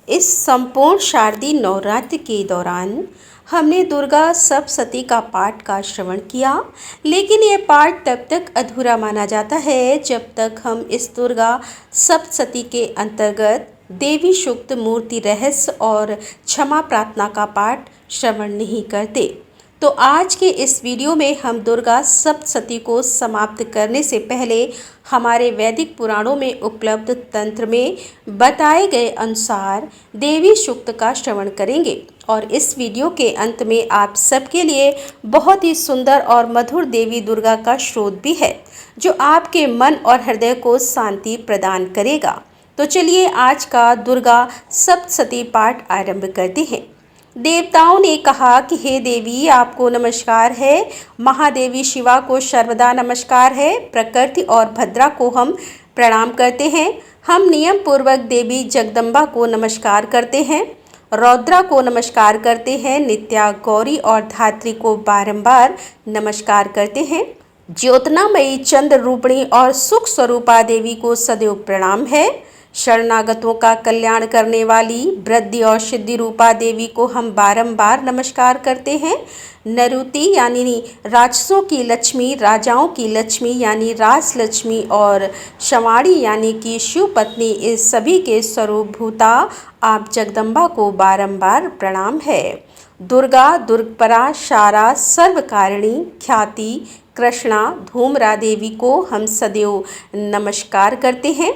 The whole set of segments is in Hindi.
इस संपूर्ण शारदीय नवरात्र के दौरान हमने दुर्गा सप्तशती का पाठ का श्रवण किया, लेकिन ये पाठ तब तक अधूरा माना जाता है जब तक हम इस दुर्गा सप्तशती के अंतर्गत देवी सूक्त, मूर्ति रहस्य और क्षमा प्रार्थना का पाठ श्रवण नहीं करते। तो आज के इस वीडियो में हम दुर्गा सप्तशती को समाप्त करने से पहले हमारे वैदिक पुराणों में उपलब्ध तंत्र में बताए गए अनुसार देवी सूक्त का श्रवण करेंगे और इस वीडियो के अंत में आप सबके लिए बहुत ही सुंदर और मधुर देवी दुर्गा का श्लोक भी है जो आपके मन और हृदय को शांति प्रदान करेगा। तो चलिए आज का दुर्गा सप्तशती पाठ आरंभ करते हैं। देवताओं ने कहा कि हे देवी, आपको नमस्कार है। महादेवी शिवा को सर्वदा नमस्कार है। प्रकृति और भद्रा को हम प्रणाम करते हैं। हम नियम पूर्वक देवी जगदम्बा को नमस्कार करते हैं, रौद्रा को नमस्कार करते हैं, नित्या, गौरी और धात्री को बारंबार नमस्कार करते हैं। ज्योत्नामयी, चंद्र रूपिणी और सुख स्वरूपा देवी को सदैव प्रणाम है। शरणागतों का कल्याण करने वाली वृद्धि और सिद्धि रूपा देवी को हम बारंबार नमस्कार करते हैं। नरुति यानी राक्षसों की लक्ष्मी, राजाओं की लक्ष्मी यानी राज लक्ष्मी और शवाणी यानी कि शिव पत्नी, इस सभी के स्वरूप भूता आप जगदम्बा को बारंबार प्रणाम है। दुर्गा, दुर्गपरा, शारा, सर्वकारिणी, ख्याति, कृष्णा, धूम्रा देवी को हम सदैव नमस्कार करते हैं।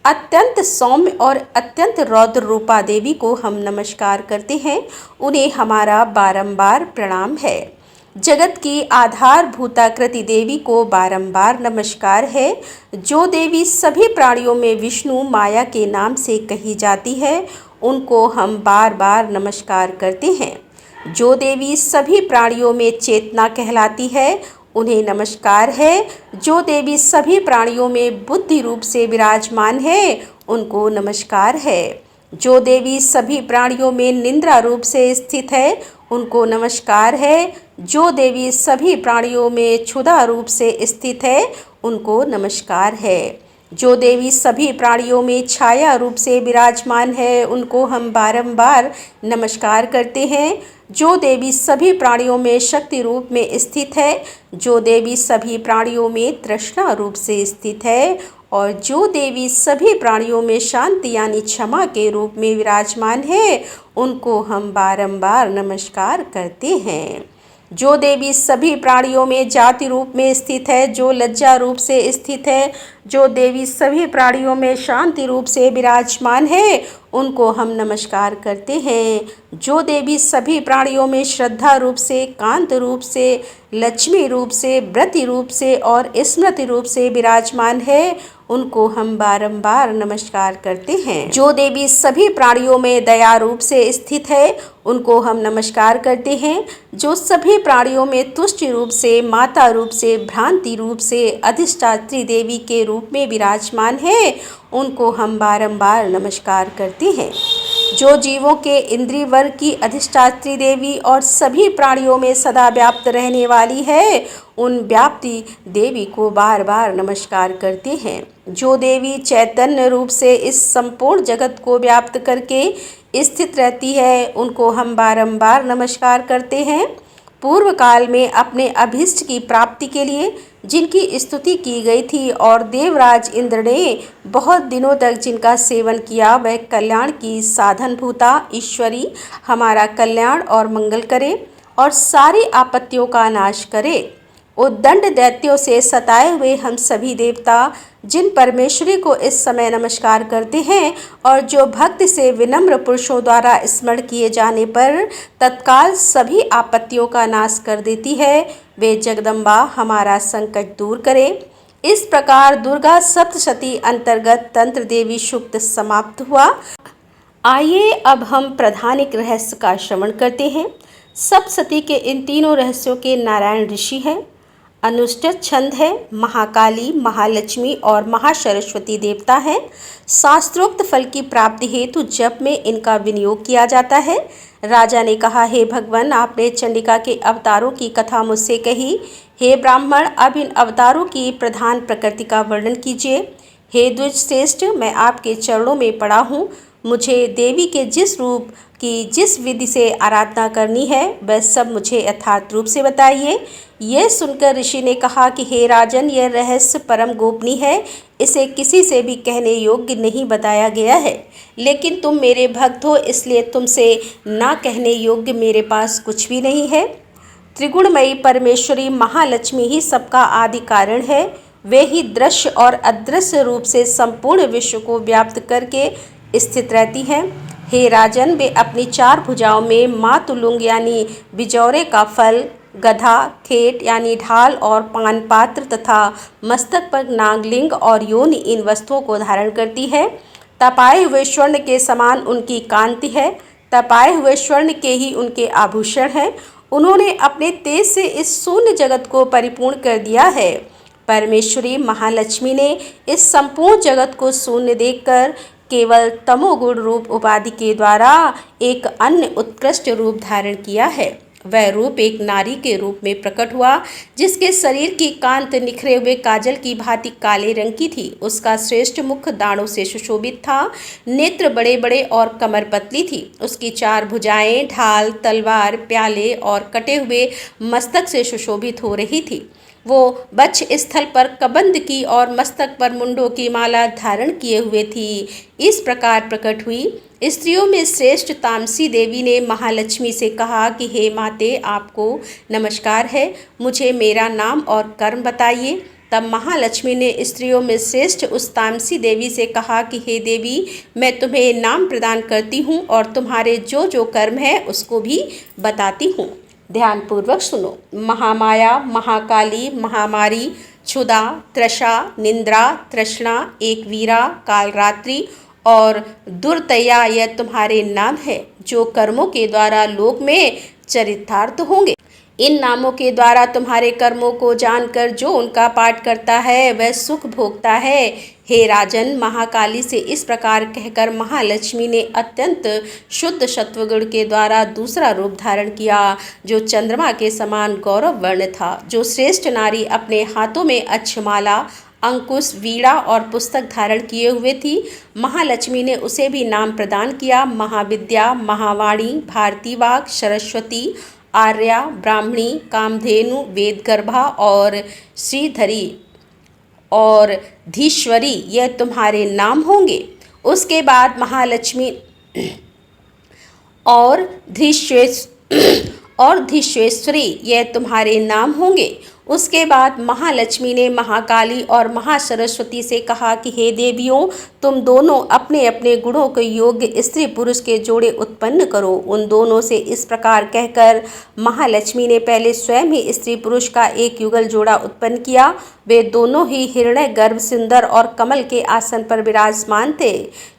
अत्यंत सौम्य और अत्यंत रौद्र रूपा देवी को हम नमस्कार करते हैं, उन्हें हमारा बारंबार प्रणाम है। जगत की आधारभूताकृति देवी को बारंबार नमस्कार है। जो देवी सभी प्राणियों में विष्णु माया के नाम से कही जाती है, उनको हम बार बार नमस्कार करते हैं। जो देवी सभी प्राणियों में चेतना कहलाती है, उन्हें नमस्कार है। जो देवी सभी प्राणियों में बुद्धि रूप से विराजमान है, उनको नमस्कार है। जो देवी सभी प्राणियों में निंद्रा रूप से स्थित है, उनको नमस्कार है। जो देवी सभी प्राणियों में क्षुधा रूप से स्थित है, उनको नमस्कार है। जो देवी सभी प्राणियों में छाया रूप से विराजमान है, उनको हम बारंबार नमस्कार करते हैं। जो देवी सभी प्राणियों में शक्ति रूप में स्थित है, जो देवी सभी प्राणियों में तृष्णा रूप से स्थित है और जो देवी सभी प्राणियों में शांति यानी क्षमा के रूप में विराजमान है, उनको हम बारंबार नमस्कार करते हैं। जो देवी सभी प्राणियों में जाति रूप में स्थित है, जो लज्जा रूप से स्थित है, जो देवी सभी प्राणियों में शांति रूप से विराजमान है, उनको हम नमस्कार करते हैं। जो देवी सभी प्राणियों में श्रद्धा रूप से, कांत रूप से, लक्ष्मी रूप से, व्रति रूप से और स्मृति रूप से विराजमान है, उनको हम बारंबार नमस्कार करते हैं। जो देवी सभी प्राणियों में दया रूप से स्थित है, उनको हम नमस्कार करते हैं। जो सभी प्राणियों में तुष्टि रूप से, माता रूप से, भ्रांति रूप से, अधिष्ठात्री देवी के रूप में विराजमान है, उनको हम बारंबार नमस्कार करते हैं। जो जीवों के इंद्रिय वर्ग की अधिष्ठात्री देवी और सभी प्राणियों में सदा व्याप्त रहने वाली है, उन व्याप्ति देवी को बार बार नमस्कार करते हैं। जो देवी चैतन्य रूप से इस संपूर्ण जगत को व्याप्त करके स्थित रहती है, उनको हम बारंबार नमस्कार करते हैं। पूर्व काल में अपने अभीष्ट की प्राप्ति के लिए जिनकी स्तुति की गई थी और देवराज इंद्र ने बहुत दिनों तक जिनका सेवन किया, वह कल्याण की साधनभूता ईश्वरी हमारा कल्याण और मंगल करे और सारी आपत्तियों का नाश करे। उद्दंड दैत्यों से सताए हुए हम सभी देवता जिन परमेश्वरी को इस समय नमस्कार करते हैं और जो भक्ति से विनम्र पुरुषों द्वारा स्मरण किए जाने पर तत्काल सभी आपत्तियों का नाश कर देती है, वे जगदम्बा हमारा संकट दूर करे। इस प्रकार दुर्गा सप्तशती अंतर्गत तंत्र देवी सूक्त समाप्त हुआ। आइए अब हम प्रधानिक रहस्य का श्रवण करते हैं। सप्तशती के इन तीनों रहस्यों के नारायण ऋषि हैं, अनुष्ठित छंद है, महाकाली, महालक्ष्मी और महासरस्वती देवता है। शास्त्रोक्त फल की प्राप्ति हेतु जप में इनका विनियोग किया जाता है। राजा ने कहा, हे भगवान, आपने चंडिका के अवतारों की कथा मुझसे कही। हे ब्राह्मण, अब इन अवतारों की प्रधान प्रकृति का वर्णन कीजिए। हे द्विज श्रेष्ठ, मैं आपके चरणों में पड़ा हूँ, मुझे देवी के जिस रूप की जिस विधि से आराधना करनी है वह सब मुझे यथार्थ रूप से बताइए। यह सुनकर ऋषि ने कहा कि हे राजन, यह रहस्य परम गोपनीय है, इसे किसी से भी कहने योग्य नहीं बताया गया है। लेकिन तुम मेरे भक्त हो, इसलिए तुमसे ना कहने योग्य मेरे पास कुछ भी नहीं है। त्रिगुणमयी परमेश्वरी महालक्ष्मी ही सबका आदि कारण है। वे ही दृश्य और अदृश्य रूप से संपूर्ण विश्व को व्याप्त करके स्थित रहती हैं। हे राजन, वे अपनी 4 भुजाओं में मातुलुंग यानी बिजौरे का फल, गधा, खेट यानी ढाल और पान पात्र तथा मस्तक पर नागलिंग और योनि इन वस्तुओं को धारण करती है। तपाए हुए स्वर्ण के समान उनकी कांति है। तपाए हुए स्वर्ण के ही उनके आभूषण हैं। उन्होंने अपने तेज से इस शून्य जगत को परिपूर्ण कर दिया है। परमेश्वरी महालक्ष्मी ने इस संपूर्ण जगत को शून्य देखकर केवल तमोगुण रूप उपाधि के द्वारा एक अन्य उत्कृष्ट रूप धारण किया है। वह रूप एक नारी के रूप में प्रकट हुआ, जिसके शरीर की कांत निखरे हुए काजल की भांति काले रंग की थी। उसका श्रेष्ठ मुख दाणों से सुशोभित था, नेत्र बड़े बड़े और कमर पतली थी। उसकी 4 भुजाएं ढाल, तलवार, प्याले और कटे हुए मस्तक से सुशोभित हो रही थी। वो वक्ष स्थल पर कबंध की और मस्तक पर मुंडों की माला धारण किए हुए थी। इस प्रकार प्रकट हुई। स्त्रियों में श्रेष्ठ तामसी देवी ने महालक्ष्मी से कहा कि हे माते, आपको नमस्कार है, मुझे मेरा नाम और कर्म बताइए। तब महालक्ष्मी ने स्त्रियों में श्रेष्ठ उस तामसी देवी से कहा कि हे देवी, मैं तुम्हें नाम प्रदान करती हूँ और तुम्हारे जो जो कर्म है उसको भी बताती हूँ। ध्यानपूर्वक सुनो। महामाया, महाकाली, महामारी, क्षुधा, त्रषा, निंद्रा, तृष्णा, एकवीरा, कालरात्रि और दुर्तया यह तुम्हारे नाम है, जो कर्मों के द्वारा लोक में चरितार्थ होंगे। इन नामों के द्वारा तुम्हारे कर्मों को जानकर जो उनका पाठ करता है वह सुख भोगता है। हे राजन, महाकाली से इस प्रकार कहकर महालक्ष्मी ने अत्यंत शुद्ध सत्वगुण के द्वारा दूसरा रूप धारण किया, जो चंद्रमा के समान गौरव वर्ण था। जो श्रेष्ठ नारी अपने हाथों में अक्षमाला, अंकुश, वीणा और पुस्तक धारण किए हुए थी, महालक्ष्मी ने उसे भी नाम प्रदान किया। महाविद्या, महावाणी, भारतीवाक, सरस्वती, आर्या, ब्राह्मणी, कामधेनु, वेदगर्भा और श्रीधरी और धीश्वरी यह तुम्हारे नाम होंगे। उसके बाद महालक्ष्मी और धीश्वेश्वरी यह तुम्हारे नाम होंगे। उसके बाद महालक्ष्मी ने महाकाली और महासरस्वती से कहा कि हे देवियों, तुम दोनों अपने अपने गुणों के योग्य स्त्री पुरुष के जोड़े उत्पन्न करो। उन दोनों से इस प्रकार कहकर महालक्ष्मी ने पहले स्वयं ही स्त्री पुरुष का एक युगल जोड़ा उत्पन्न किया। वे दोनों ही हिरण्य गर्भ, सुंदर और कमल के आसन पर विराजमान थे।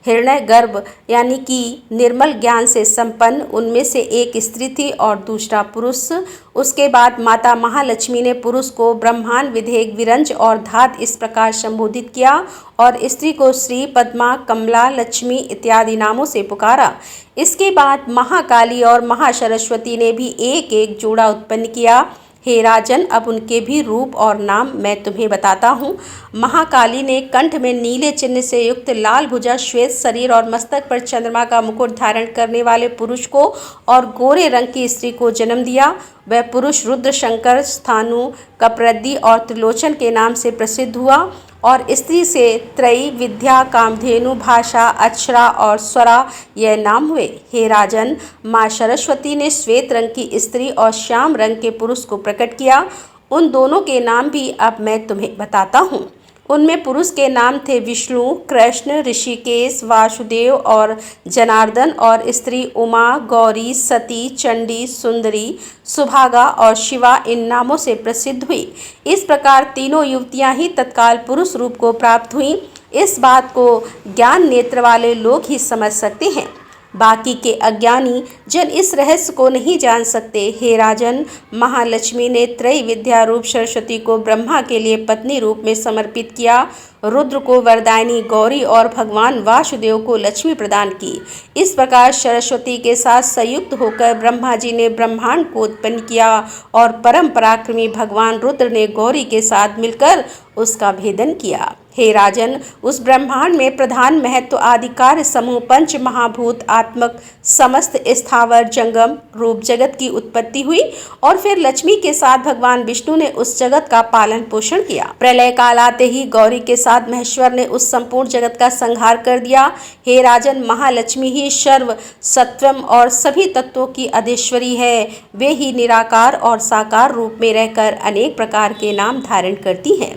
हिरण्य गर्भ यानी कि निर्मल ज्ञान से संपन्न, उनमें से एक स्त्री थी और दूसरा पुरुष। उसके बाद माता महालक्ष्मी ने पुरुष को ब्रह्मांड, विधेक, विरंज और धात इस प्रकार संबोधित किया और स्त्री को श्री, पद्मा, कमला, लक्ष्मी इत्यादि नामों से पुकारा। इसके बाद महाकाली और महासरस्वती ने भी एक एक जोड़ा उत्पन्न किया। हे राजन, अब उनके भी रूप और नाम मैं तुम्हें बताता हूँ। महाकाली ने कंठ में नीले चिन्ह से युक्त लाल भुजा, श्वेत शरीर और मस्तक पर चंद्रमा का मुकुट धारण करने वाले पुरुष को और गोरे रंग की स्त्री को जन्म दिया। वह पुरुष रुद्र, शंकर, स्थानु, कप्रद्दी और त्रिलोचन के नाम से प्रसिद्ध हुआ और स्त्री से त्रयी, विद्या, कामधेनु, भाषा, अक्षरा और स्वरा यह नाम हुए। हे राजन, माँ सरस्वती ने श्वेत रंग की स्त्री और श्याम रंग के पुरुष को प्रकट किया। उन दोनों के नाम भी अब मैं तुम्हें बताता हूँ। उनमें पुरुष के नाम थे विष्णु, कृष्ण, ऋषिकेश, वासुदेव और जनार्दन और स्त्री उमा, गौरी, सती, चंडी, सुंदरी, सुभागा और शिवा इन नामों से प्रसिद्ध हुई। इस प्रकार तीनों युवतियां ही तत्काल पुरुष रूप को प्राप्त हुईं। इस बात को ज्ञान नेत्र वाले लोग ही समझ सकते हैं, बाकी के अज्ञानी जन इस रहस्य को नहीं जान सकते। हे राजन, महालक्ष्मी ने त्रय विद्या रूप सरस्वती को ब्रह्मा के लिए पत्नी रूप में समर्पित किया, रुद्र को वरदायिनी गौरी और भगवान वासुदेव को लक्ष्मी प्रदान की। इस प्रकार सरस्वती के साथ संयुक्त होकर ब्रह्मा जी ने ब्रह्मांड को उत्पन्न किया और परम पराक्रमी भगवान रुद्र ने गौरी के साथ मिलकर उसका भेदन किया। हे राजन, उस ब्रह्मांड में प्रधान महत्व आदि कार्य समूह पंच महाभूत आत्मक समस्त स्थावर जंगम रूप जगत की उत्पत्ति हुई और फिर लक्ष्मी के साथ भगवान विष्णु ने उस जगत का पालन पोषण किया। प्रलय काल आते ही गौरी के साथ महेश्वर ने उस संपूर्ण जगत का संहार कर दिया। हे राजन, महालक्ष्मी ही सर्व सत्वम और सभी तत्वों की अधीश्वरी है। वे ही निराकार और साकार रूप में रहकर अनेक प्रकार के नाम धारण करती हैं।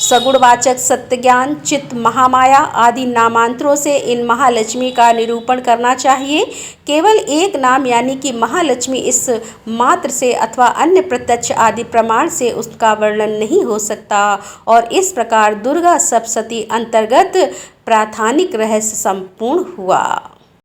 सगुणवाचक, सत्य ज्ञान, चित्त, महामाया आदि नामांतरों से इन महालक्ष्मी का निरूपण करना चाहिए। केवल एक नाम यानी कि महालक्ष्मी इस मात्र से अथवा अन्य प्रत्यक्ष आदि प्रमाण से उसका वर्णन नहीं हो सकता और इस प्रकार दुर्गा सप्तशती अंतर्गत प्राथानिक रहस्य संपूर्ण हुआ।